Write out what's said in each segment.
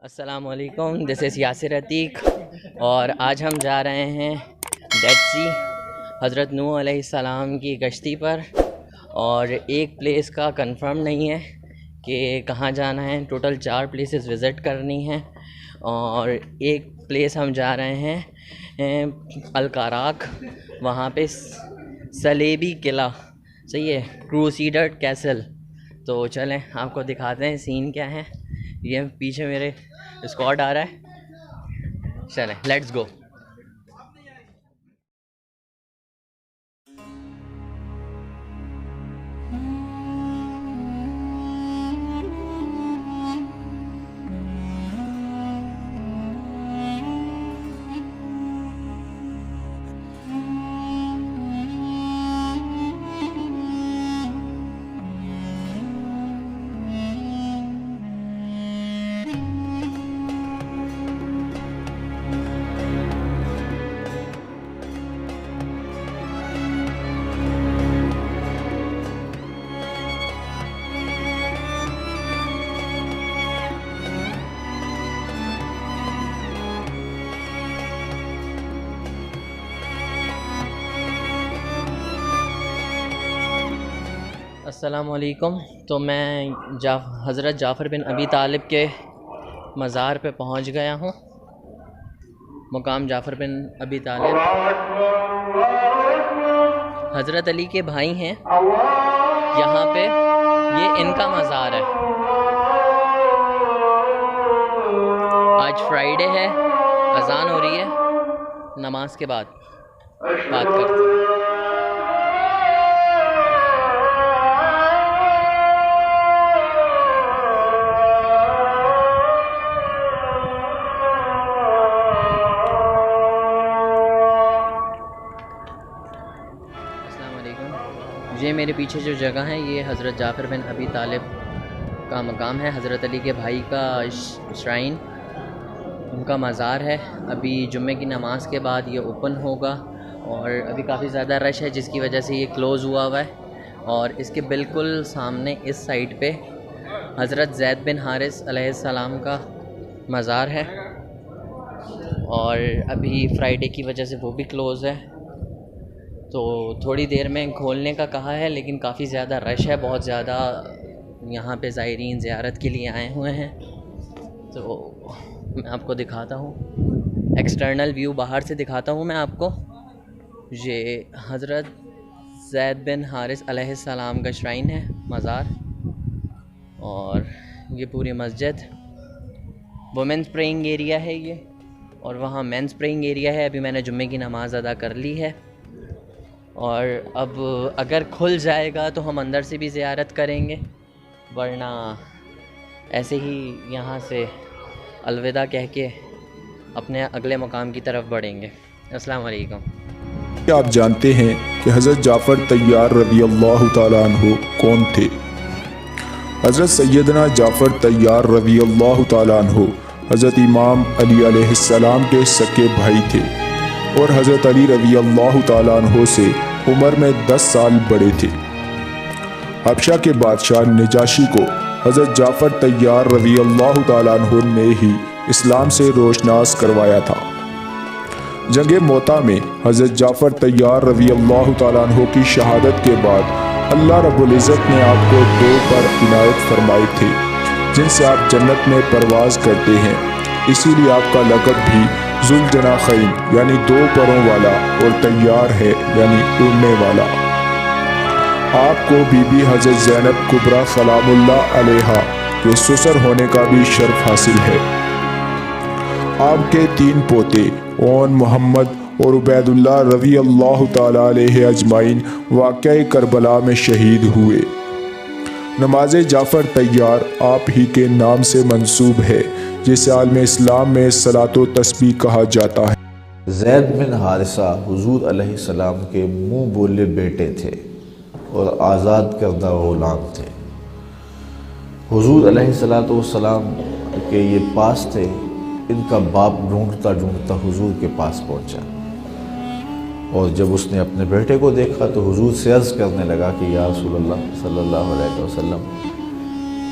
السلام علیکم، دس از یاسر عتیق اور آج ہم جا رہے ہیں ڈیڈ سی حضرت نوح علیہ السلام کی کشتی پر، اور ایک پلیس کا کنفرم نہیں ہے کہ کہاں جانا ہے۔ ٹوٹل 4 پلیسز وزٹ کرنی ہیں، اور ایک پلیس ہم جا رہے ہیں الکاراک، وہاں پہ صلیبی قلعہ، صحیح ہے، کروسیڈر کیسل۔ تو چلیں آپ کو دکھاتے ہیں سین کیا ہے۔ یہ پیچھے میرے اسکواڈ آ رہا ہے، چلیں لیٹس گو۔ السلام علیکم۔ تو میں حضرت جعفر بن ابی طالب کے مزار پہ پہنچ گیا ہوں۔ مقام جعفر بن ابی طالب حضرت علی کے بھائی ہیں، یہاں پہ یہ ان کا مزار ہے۔ آج فرائیڈے ہے، اذان ہو رہی ہے، نماز کے بعد بات کرتے ہیں۔ یہ میرے پیچھے جو جگہ ہے یہ حضرت جعفر بن ابی طالب کا مقام ہے، حضرت علی کے بھائی کا شرائن، ان کا مزار ہے۔ ابھی جمعے کی نماز کے بعد یہ اوپن ہوگا، اور ابھی کافی زیادہ رش ہے جس کی وجہ سے یہ کلوز ہوا ہے۔ اور اس کے بالکل سامنے اس سائڈ پہ حضرت زید بن حارث علیہ السلام کا مزار ہے، اور ابھی فرائیڈے کی وجہ سے وہ بھی کلوز ہے، تو تھوڑی دیر میں کھولنے کا کہا ہے، لیکن کافی زیادہ رش ہے، بہت زیادہ یہاں پہ زائرین زیارت کے لیے آئے ہوئے ہیں۔ تو میں آپ کو دکھاتا ہوں، ایکسٹرنل ویو باہر سے دکھاتا ہوں میں آپ کو۔ یہ حضرت زید بن حارث علیہ السلام کا شرائن ہے، مزار، اور یہ پوری مسجد وومنس پریئنگ ایریا ہے یہ، اور وہاں مینس پریئنگ ایریا ہے۔ ابھی میں نے جمعے کی نماز ادا کر لی ہے، اور اب اگر کھل جائے گا تو ہم اندر سے بھی زیارت کریں گے، ورنہ ایسے ہی یہاں سے الوداع کہہ کے اپنے اگلے مقام کی طرف بڑھیں گے۔ السلام علیکم۔ کیا آپ جانتے ہیں کہ حضرت جعفر طیار رضی اللہ تعالیٰ عنہ کون تھے؟ حضرت سیدنا جعفر طیار رضی اللہ تعالیٰ عنہ حضرت امام علی علیہ السلام کے سکے بھائی تھے، اور حضرت علی رضی اللہ تعالیٰ عنہ سے عمر میں 10 سال بڑے تھے۔ حبشہ کے بادشاہ نجاشی کو حضرت جعفر طیار رضی اللہ تعالیٰ عنہ نے ہی اسلام سے روشناس کروایا تھا۔ جنگ موتا میں حضرت جعفر طیار رضی اللہ تعالیٰ عنہ کی شہادت کے بعد اللہ رب العزت نے آپ کو 2 پر عنایت فرمائے تھے، جن سے آپ جنت میں پرواز کرتے ہیں، اسی لیے آپ کا لقب بھی ذوالجناحین یعنی 2 پروں والا، اور طیار ہے یعنی اڑنے والا۔ آپ کو بی بی حضرت زینب کبریٰ سلام اللہ علیہا کے سسر ہونے کا بھی شرف حاصل ہے۔ آپ کے 3 پوتے اون محمد اور عبید اللہ رضی اللہ تعالیٰ علیہ اجمعین واقعہ کربلا میں شہید ہوئے۔ نماز جعفر طیار آپ ہی کے نام سے منسوب ہے، جسے عالم اسلام میں صلاۃ و تسبیح کہا جاتا ہے۔ زید بن حارثہ حضور علیہ السلام کے منہ بولے بیٹے تھے اور آزاد کردہ غلام تھے۔ حضور علیہ السلام کے یہ پاس تھے، ان کا باپ ڈھونڈتا ڈھونڈتا حضور کے پاس پہنچا، اور جب اس نے اپنے بیٹے کو دیکھا تو حضور سے عرض کرنے لگا کہ یا رسول اللہ صلی اللہ علیہ وسلم،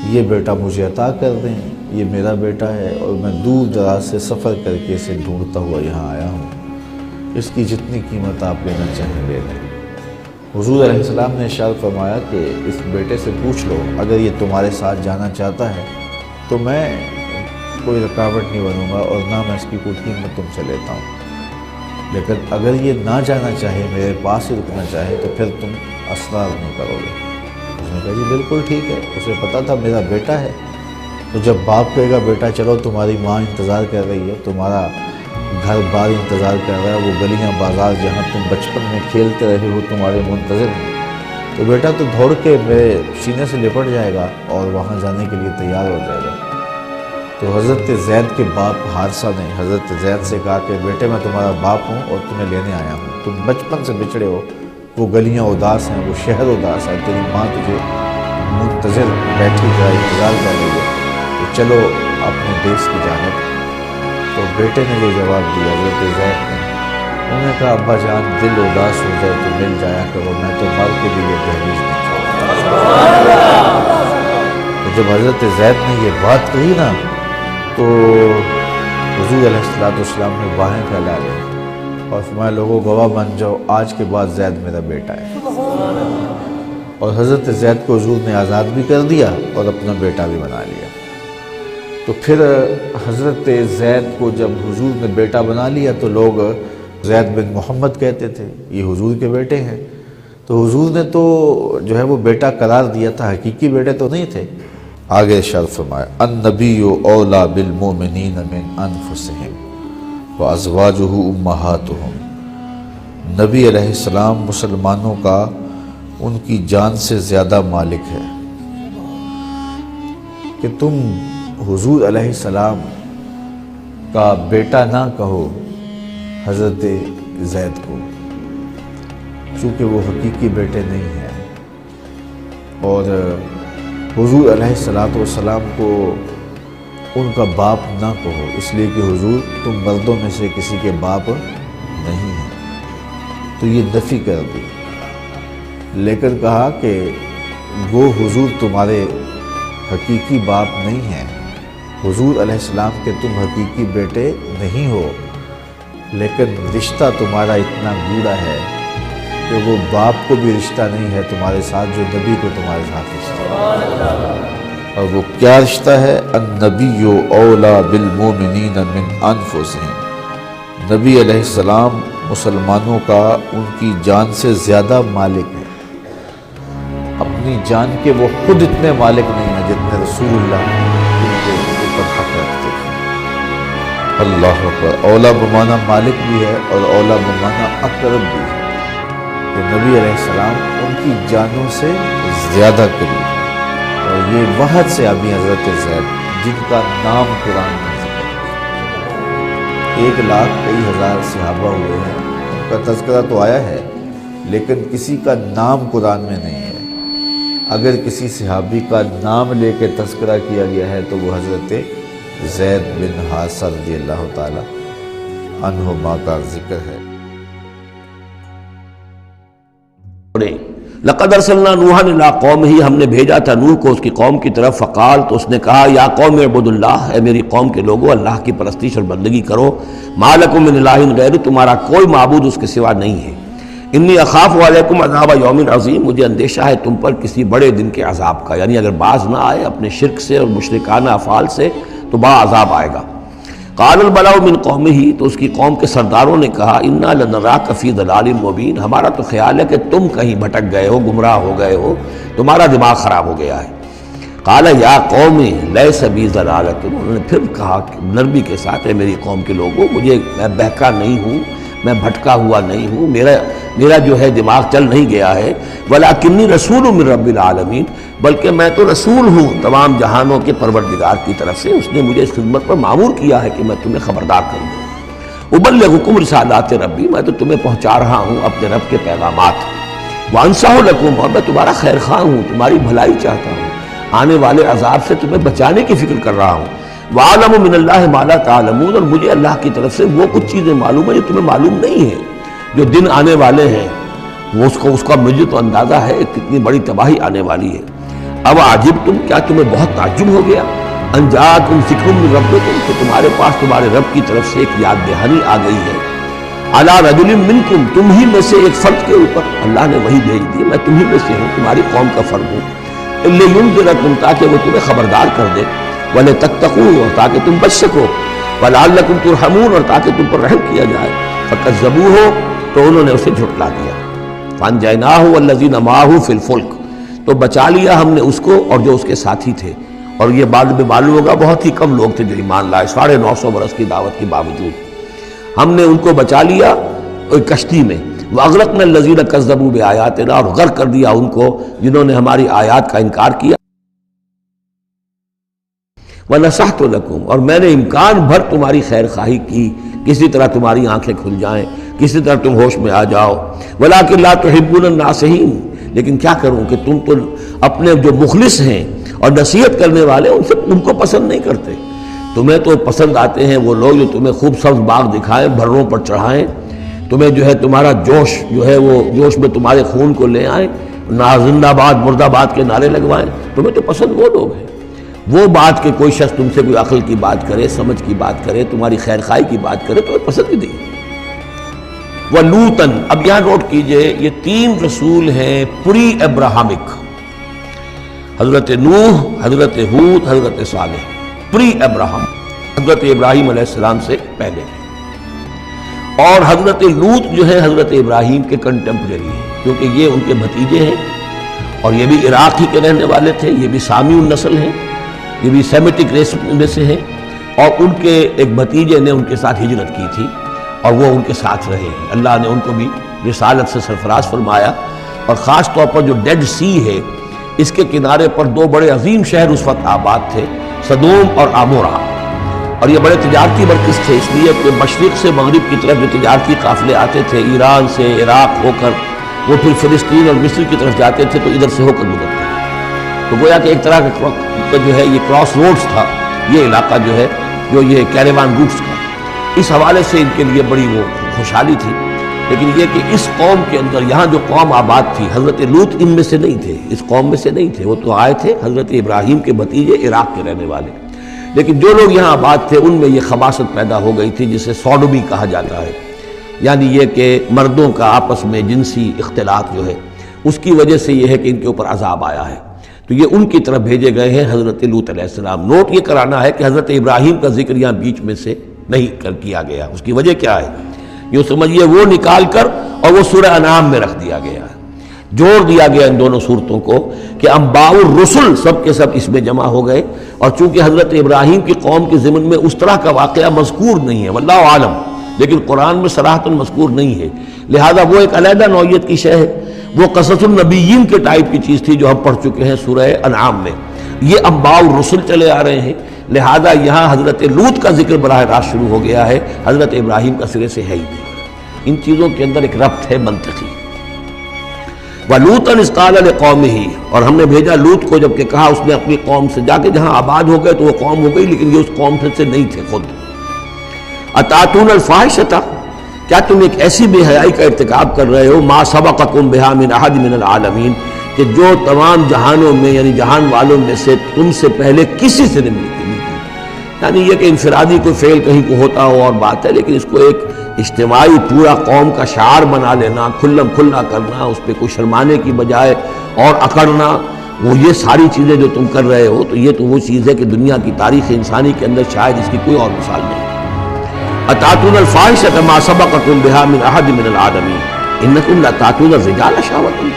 یہ بیٹا مجھے عطا کر دیں۔ یہ میرا بیٹا ہے اور میں دور دراز سے سفر کر کے اسے ڈھونڈتا ہوا یہاں آیا ہوں، اس کی جتنی قیمت آپ لینا چاہیں لے لیں۔ حضور علیہ السلام نے ارشاد فرمایا کہ اس بیٹے سے پوچھ لو، اگر یہ تمہارے ساتھ جانا چاہتا ہے تو میں کوئی رکاوٹ نہیں بنوں گا اور نہ میں اس کی کوئی قیمت تم سے لیتا ہوں، لیکن اگر یہ نہ جانا چاہے، میرے پاس ہی رکنا چاہے، تو پھر تم اسرار نہیں کرو گے۔ اس نے کہا جی بالکل ٹھیک ہے، اسے پتا تھا میرا بیٹا ہے، تو جب باپ کہے گا بیٹا چلو تمہاری ماں انتظار کر رہی ہے، تمہارا گھر بار انتظار کر رہا ہے، وہ گلیاں بازار جہاں تم بچپن میں کھیلتے رہے ہو تمہارے منتظر ہیں، تو بیٹا تو دوڑ کے میرے سینے سے لپٹ جائے گا اور وہاں جانے کے لیے تیار ہو جائے گا۔ تو حضرت زید کے باپ حارثہ نے حضرت زید سے کہا کہ بیٹے میں تمہارا باپ ہوں اور تمہیں لینے آیا ہوں، تم بچپن سے بچھڑے ہو، وہ گلیاں اداس ہیں، وہ شہر اداس ہے، تیری ماں تجھے منتظر بیٹھی کا انتظار کر رہی ہے، تو چلو اپنے دیس کی جانب۔ تو بیٹے نے یہ جواب دیا حضرت زید نے، انہوں نے کہا ابا جان دل اداس ہو جائے تو مل جایا کرو، میں تو مر کے بھی یہ دہلیز نہیں چھوڑتا۔ تو جب حضرت زید نے یہ بات کہی نا تو حضور علیہ السلام نے باہیں پھیلا لی اور فرمایا لوگوں گواہ بن جاؤ، آج کے بعد زید میرا بیٹا ہے۔ اور حضرت زید کو حضور نے آزاد بھی کر دیا اور اپنا بیٹا بھی بنا لیا۔ تو پھر حضرت زید کو جب حضور نے بیٹا بنا لیا تو لوگ زید بن محمد کہتے تھے، یہ حضور کے بیٹے ہیں، تو حضور نے تو جو ہے وہ بیٹا قرار دیا تھا، حقیقی بیٹے تو نہیں تھے۔ آگے ارشاد فرمایا النبی اولیٰ بالمؤمنین من انفسہم وازواجہ امہاتہم، نبی علیہ السلام مسلمانوں کا ان کی جان سے زیادہ مالک ہے، کہ تم حضور علیہ السلام کا بیٹا نہ کہو حضرت زید کو، چونکہ وہ حقیقی بیٹے نہیں ہیں، اور حضور علیہ السلام کو ان کا باپ نہ کہو، اس لیے کہ حضور تم مردوں میں سے کسی کے باپ نہیں ہیں، تو یہ نفی کر دی۔ لیکن کہا کہ وہ حضور تمہارے حقیقی باپ نہیں ہیں، حضور علیہ السلام کے تم حقیقی بیٹے نہیں ہو، لیکن رشتہ تمہارا اتنا گوڑا ہے کہ وہ باپ کو بھی رشتہ نہیں ہے تمہارے ساتھ جو نبی کو تمہارے ساتھ رشتہ ہے۔ اور وہ کیا رشتہ ہے؟ النبی اولیٰ بالمؤمنین من انفسہم، نبی علیہ السلام مسلمانوں کا ان کی جان سے زیادہ مالک ہے، اپنی جان کے وہ خود اتنے مالک نہیں ہیں جتنے رسول اللہ ان کے اوپر حق رکھتے ہیں۔ اللہ اکبر، اولیٰ بمعنی مالک بھی ہے اور اولیٰ بمعنی اقرب بھی ہے، کہ نبی علیہ السلام ان کی جانوں سے زیادہ قریب، اور یہ وحد سے ابھی حضرت زید جن کا نام قرآن میں ذکر ہے، 1,00,000 صحابہ ہوئے ہیں، ان کا تذکرہ تو آیا ہے لیکن کسی کا نام قرآن میں نہیں ہے۔ اگر کسی صحابی کا نام لے کے تذکرہ کیا گیا ہے تو وہ حضرت زید بن حارثہ رضی اللہ تعالی عنہما کا ذکر ہے۔ لقد ارسلنا نوحا الی قومہ، ہم نے بھیجا تھا نوح کو اس کی قوم کی طرف، فقال، تو اس نے کہا یا قوم اعبدوا اللہ، اے میری قوم کے لوگو اللہ کی پرستش اور بندگی کرو، ما لکم من الہ غیرہ، تمہارا کوئی معبود اس کے سوا نہیں ہے، انی اخاف علیکم عذاب یوم عظیم، مجھے اندیشہ ہے تم پر کسی بڑے دن کے عذاب کا، یعنی اگر باز نہ آئے اپنے شرک سے اور مشرکانہ افعال سے تو بڑا عذاب آئے گا۔ قال الملأ من قومہ، تو اس کی قوم کے سرداروں نے کہا انا لنراک فی ضلال مبین، ہمارا تو خیال ہے کہ تم کہیں بھٹک گئے ہو، گمراہ ہو گئے ہو، تمہارا دماغ خراب ہو گیا ہے۔ قال یا قوم لیس بی ضلالۃ، انہوں نے پھر کہا نرمی کے ساتھ، اے میری قوم کے لوگوں، میں بہکا نہیں ہوں، میں بھٹکا ہوا نہیں ہوں، میرا جو ہے دماغ چل نہیں گیا ہے، ولکنی رسول من رب العالمین، بلکہ میں تو رسول ہوں تمام جہانوں کے پروردگار کی طرف سے، اس نے مجھے اس خدمت پر مامور کیا ہے کہ میں تمہیں خبردار کروں۔ ابلغکم رسالات ربی، میں تو تمہیں پہنچا رہا ہوں اپنے رب کے پیغامات، وانصح لکم، اور میں تمہارا خیر خواہ ہوں، تمہاری بھلائی چاہتا ہوں، آنے والے عذاب سے تمہیں بچانے کی فکر کر رہا ہوں۔ وَعَلَمُ مِنَ اللَّهِ مَا لَا تَعْلَمُونَ، اور مجھے اللہ کی طرف سے وہ کچھ چیزیں معلوم ہیں جو تمہیں معلوم نہیں ہیں، جو دن آنے والے ہیں وہ اس کا مجھے تو اندازہ ہے کتنی بڑی تباہی آنے والی ہے۔ اب عجب تم، کیا تمہیں بہت تعجب ہو گیا؟ انجاکم ذکر من ربکم، کہ تمہارے پاس تمہارے رب کی طرف سے ایک یاد دہانی آ گئی ہے، علی رجل منکم، تم ہی میں سے ایک فرد کے اوپر اللہ نے وہی بھیج دی، میں تم ہی میں سے ہوں، تمہاری قوم کا فرد ہوں، لینذرکم، تاکہ وہ تمہیں خبردار کر دے، ولتتقوا، اور تاکہ تم بچ سکو، ولعلکم ترحمون، اور تاکہ تم پر رحم کیا جائے، فکذبوہ، تو انہوں نے اسے جھٹلا دیا، فانجیناہ والذین معہ فی الفلک، تو بچا لیا ہم نے اس کو اور جو اس کے ساتھی تھے، اور یہ بعد میں معلوم ہوگا بہت ہی کم لوگ تھے جو ایمان لائے، 950 برس کی دعوت کے باوجود ہم نے ان کو بچا لیا ایک کشتی میں، وَأَغْرَقْنَا الَّذِينَ كَذَّبُوا بِآيَاتِنَا، اور غرق کر دیا ان کو جنہوں نے ہماری آیات کا انکار کیا، وَنَصَحْتُ لَكُمْ، اور میں نے امکان بھر تمہاری خیر خواہی کی، کسی طرح تمہاری آنکھیں کھل جائیں، کسی طرح تم ہوش میں آ جاؤ، وَلَكِنْ لَا تُحِبُّونَ النَّاصِحِينَ، لیکن کیا کروں کہ تم تو اپنے جو مخلص ہیں اور نصیحت کرنے والے ان کو پسند نہیں کرتے، تمہیں تو پسند آتے ہیں وہ لوگ جو تمہیں خوب سبز باغ دکھائیں، بھروں پر چڑھائیں، تمہیں جو ہے تمہارا جوش جو ہے وہ جوش میں تمہارے خون کو لے آئیں، زندہ آباد مردہ آباد کے نعرے لگوائیں، تمہیں تو پسند وہ لوگ ہیں۔ وہ بات کہ کوئی شخص تم سے کوئی عقل کی بات کرے، سمجھ کی بات کرے، تمہاری خیر خواہی کی بات کرے، تمہیں پسند ہی نہیں۔ وَلُوطًا، اب یہاں نوٹ کیجئے یہ 3 رسول ہیں پری ابراہمک، حضرت نوح، حضرت ہود، حضرت صالح، پری ابراہم، حضرت ابراہیم علیہ السلام سے پہلے، اور حضرت لوط جو ہے حضرت ابراہیم کے کنٹمپریری ہیں، کیونکہ یہ ان کے بھتیجے ہیں، اور یہ بھی عراق ہی کے رہنے والے تھے، یہ بھی سامی النسل ہیں، یہ بھی سیمیٹک ریس میں سے ہیں، اور ان کے ایک بھتیجے نے ان کے ساتھ ہجرت کی تھی اور وہ ان کے ساتھ رہے ہیں، اللہ نے ان کو بھی رسالت سے سرفراز فرمایا، اور خاص طور پر جو ڈیڈ سی ہے اس کے کنارے پر 2 بڑے عظیم شہر اس وقت آباد تھے، سدوم اور عمورہ، اور یہ بڑے تجارتی مرکز تھے، اس لیے کہ مشرق سے مغرب کی طرف جو تجارتی قافلے آتے تھے ایران سے عراق ہو کر وہ پھر فلسطین اور مصر کی طرف جاتے تھے تو ادھر سے ہو کر گزرتے تھے، تو گویا کہ ایک طرح کا جو ہے یہ کراس روڈز تھا یہ علاقہ جو ہے، جو یہ کیریوان روٹس کا، اس حوالے سے ان کے لیے بڑی وہ خوشحالی تھی۔ لیکن یہ کہ اس قوم کے اندر یہاں جو قوم آباد تھی، حضرت لوط ان میں سے نہیں تھے، اس قوم میں سے نہیں تھے، وہ تو آئے تھے حضرت ابراہیم کے بھتیجے عراق کے رہنے والے، لیکن جو لوگ یہاں آباد تھے ان میں یہ خباثت پیدا ہو گئی تھی جسے سوڈومی کہا جاتا ہے، یعنی یہ کہ مردوں کا آپس میں جنسی اختلاط جو ہے، اس کی وجہ سے یہ ہے کہ ان کے اوپر عذاب آیا ہے، تو یہ ان کی طرف بھیجے گئے ہیں حضرت لوط علیہ السلام۔ نوٹ یہ کرانا ہے کہ حضرت ابراہیم کا ذکر یہاں بیچ میں سے نہیں کیا گیا، اس کی وجہ کیا ہے؟ یہ سمجھیے وہ نکال کر اور وہ سورہ انعام میں رکھ دیا گیا ہے، جوڑ دیا گیا ان دونوں صورتوں کو کہ انباء الرسل سب کے سب اس میں جمع ہو گئے، اور چونکہ حضرت ابراہیم کی قوم کے ضمن میں اس طرح کا واقعہ مذکور نہیں ہے واللہ عالم، لیکن قرآن میں صراحتاً مذکور نہیں ہے، لہذا وہ ایک علیحدہ نوعیت کی شے ہے، وہ قصص النبیین کے ٹائپ کی چیز تھی جو ہم پڑھ چکے ہیں سورہ انعام میں، یہ انباء الرسل چلے آ رہے ہیں، لہذا یہاں حضرت لوط کا ذکر براہ راست شروع ہو گیا ہے، حضرت ابراہیم کا سرے سے ہے ہی نہیں۔ ان چیزوں کے اندر ایک ربط ہے منطقی۔ وَلُوطًا إِذْ قَالَ لِقَوْمِهِ، اور ہم نے بھیجا لوط کو جب کہ کہا اس نے اپنی قوم سے، جا کے جہاں آباد ہو گئے تو وہ قوم ہو گئی لیکن یہ اس قوم سے نہیں تھے خود۔ أَتَأْتُونَ الْفَاحِشَةَ، کیا تم ایک ایسی بے حیائی کا ارتکاب کر رہے ہو، مَا سَبَقَكُم بِهَا مِنْ أَحَدٍ مِنَ الْعَالَمِينَ، کہ جو تمام جہانوں میں یعنی جہان والوں میں سے تم سے پہلے کسی سے نہیں ملی تھی، یعنی یہ کہ انفرادی کوئی فعل کہیں کو ہوتا ہو اور بات ہے، لیکن اس کو ایک اجتماعی پورا قوم کا شعار بنا لینا، کھلم کھلا کرنا، اس پہ کوئی شرمانے کی بجائے اور اکڑنا، وہ یہ ساری چیزیں جو تم کر رہے ہو، تو یہ تو وہ چیز ہے کہ دنیا کی تاریخ انسانی کے اندر شاید اس کی کوئی اور مثال نہیں۔ أَتَأْتُونَ الْفَاحِشَةَ مَا سَبَقَكُم بِهَا مِنْ أَحَدٍ مِنَ الْعَالَمِينَ إِنَّكُمْ لَتَأْتُونَ الرِّجَالَ شَهْوَةً،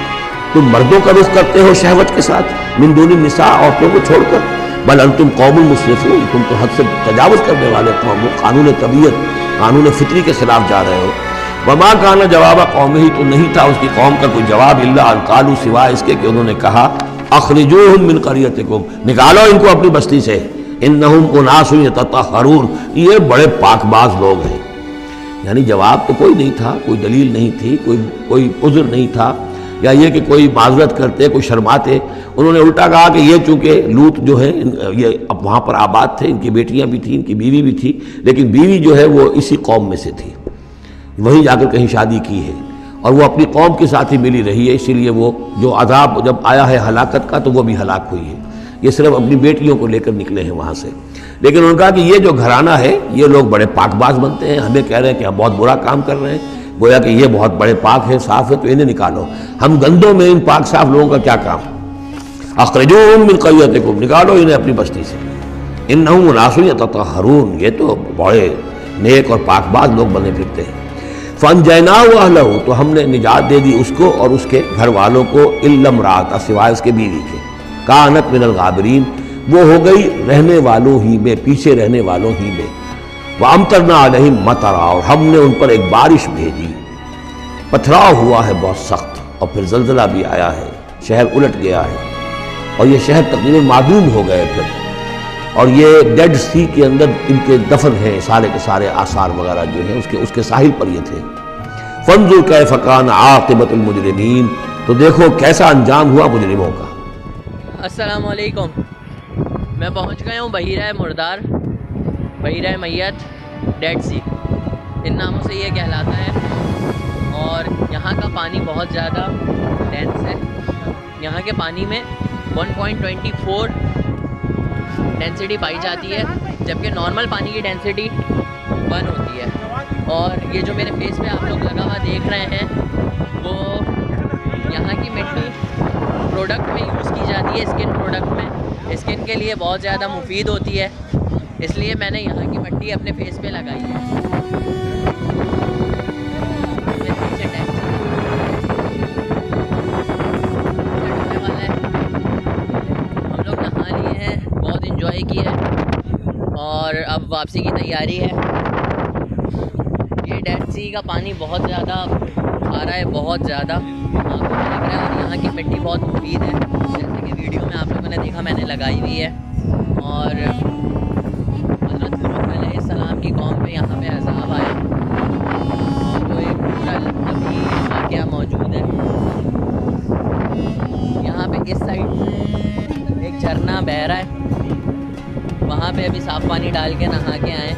تم مردوں کا رخ کرتے ہو شہوت کے ساتھ، مِن دُونِ النِّسَاء، عورتوں کو چھوڑ کر، بل انتم قوم مسرفون، تم تو حد سے تجاوز کرنے والے قوم ہو، قانون طبیعت، قانون فطری کے خلاف جا رہے ہو۔ وما کان جواب قومہ، تو نہیں تھا اس کی قوم کا کوئی جواب، الا ان قالوا، سوائے اس کے کہ انہوں نے کہا، اخرجوہم من قریتکم، نکالو ان کو اپنی بستی سے، انہم اناس یتطہرون، یہ بڑے پاک باز لوگ ہیں۔ یعنی جواب تو کوئی نہیں تھا، کوئی دلیل نہیں تھی، کوئی عذر نہیں تھا، یا یہ کہ کوئی معذرت کرتے، کوئی شرماتے، انہوں نے الٹا کہا کہ یہ چونکہ لوط جو ہے یہ اب وہاں پر آباد تھے، ان کی بیٹیاں بھی تھیں، ان کی بیوی بھی تھی، لیکن بیوی جو ہے وہ اسی قوم میں سے تھی، وہیں جا کر کہیں شادی کی ہے، اور وہ اپنی قوم کے ساتھ ہی ملی رہی ہے، اسی لیے وہ جو عذاب جب آیا ہے ہلاکت کا تو وہ بھی ہلاک ہوئی ہے۔ یہ صرف اپنی بیٹیوں کو لے کر نکلے ہیں وہاں سے. لیکن انہوں نے کہا کہ یہ جو گھرانہ ہے یہ لوگ بڑے پاک باز بنتے ہیں, ہمیں کہہ رہے ہیں کہ ہم بہت برا کام کر رہے ہیں, گویا کہ یہ بہت بڑے پاک ہیں, صاف ہے, تو انہیں نکالو. ہم گندوں میں ان پاک صاف لوگوں کا کیا کام؟ اخرجوہم من قریتکم, نکالو انہیں اپنی بستی سے. انہم اناس یتطہرون, یہ تو بڑے نیک اور پاک باز لوگ بنے پھرتے ہیں. فانجیناہ واہلہ, تو ہم نے نجات دے دی اس کو اور اس کے گھر والوں کو, الا امرأتہ, سوائے اس کے بیوی کے, کانت من الغابرین, وہ ہو گئی رہنے والوں ہی میں, پیچھے رہنے والوں ہی میں. وَأَمْطَرْنَا عَلَيْهِمْ مَطَرًا, اور ہم نے ان پر ایک بارش بھیجی, پتھراؤ ہوا ہے بہت سخت, اور پھر زلزلہ بھی آیا ہے, شہر الٹ گیا ہے, اور یہ شہر تقریباً معدوم ہو گئے پھر. اور یہ ڈیڈ سی کے اندر ان کے دفن ہیں سارے کے سارے آثار وغیرہ جو ہیں اس کے ساحل پر یہ تھے. فانظر کیف کان عاقبۃ المجرمین, تو دیکھو کیسا انجام ہوا مجرموں کا. السلام علیکم. میں پہنچ گیا ہوں بحیرہ مردار, بحیرہ میت, ڈیڈ سی, ان ناموں سے یہ کہلاتا ہے. اور یہاں کا پانی بہت زیادہ ڈینس ہے. یہاں کے پانی میں 1.24 ڈینسٹی پائی جاتی ہے, جبکہ نارمل پانی کی ڈینسٹی 1 ہوتی ہے. اور یہ جو میرے فیس پہ آپ لوگ لگا ہوا دیکھ رہے ہیں وہ یہاں کی مٹی پروڈکٹ میں یوز کی جاتی ہے, اسکن پروڈکٹ میں. اسکن کے لیے بہت زیادہ مفید ہوتی ہے, اس لیے میں نے یہاں کی مٹی اپنے فیس پہ لگائی ہے. ہم لوگ نہا لیے ہیں, بہت انجوائے کی ہے, اور اب واپسی کی تیاری ہے. یہ ڈیڈ سی کا پانی بہت زیادہ آ رہا ہے, بہت زیادہ آنکھوں میں لگ رہا ہے, اور یہاں کی مٹی بہت مفید ہے, جیسے کہ ویڈیو میں آپ لوگوں نے دیکھا میں نے لگائی ہوئی ہے. اور حضرت نوح علیہ السلام کی قوم پہ یہاں پہ عذاب آیا, اور وہ ایک پورا ابھی واقعہ موجود ہے. یہاں پہ اس سائڈ ایک جھرنا بہہ رہا ہے, وہاں پہ ابھی صاف پانی ڈال کے نہا کے آئے.